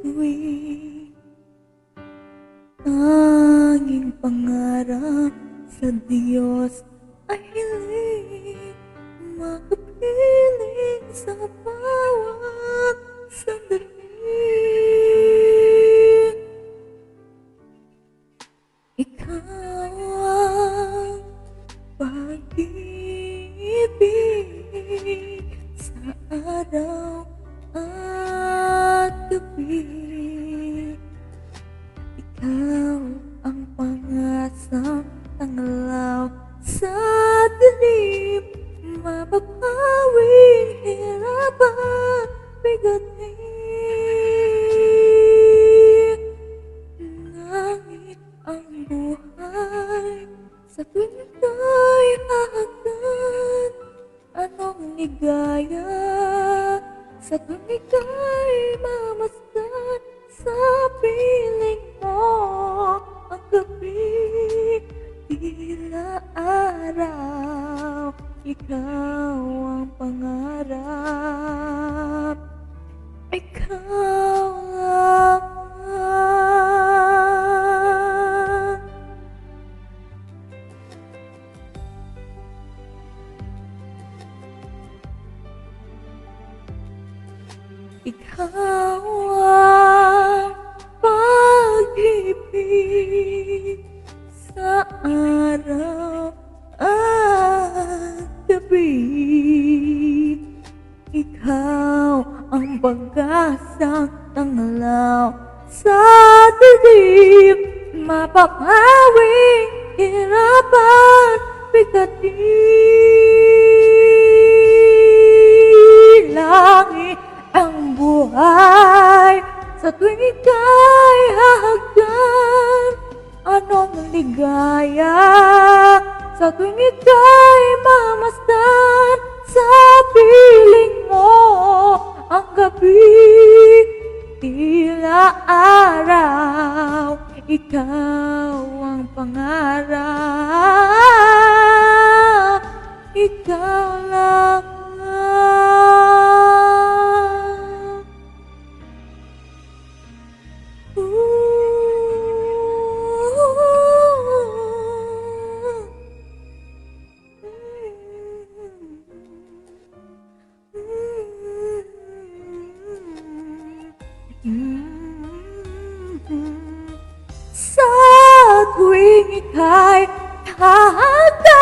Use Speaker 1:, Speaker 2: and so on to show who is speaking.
Speaker 1: tuwing tanging pangarap sa Diyos ay hiling makapiling sa bawat sandali. Ikaw ang pag-ibig sa araw at gabi. Ikaw ang pangasang tanglaw sa dilim, mapapawing hirap at bigatin. Nangit ang buhay sa tuwing ika'y hahagdan. Anong ligaya sa tuwing ika'y mamasdan. Sa piling mo ang gabi, tila araw. Ikaw ang pangarap, ikaw lang. Ikaw ang pag-ibig sa araw at gabi. Ikaw ang pag-asang tanglaw sa dilim, mapapawing hirap at bigatin. Langit ang buhay sa tuwing ika'y hahagdan. Anong ligaya sa tuwing ika'y mamasdan. Sa piling mo ang gabi, tila araw. Ikaw ang pangarap, ikaw lang. Sa tuwing ika'y hahagdan.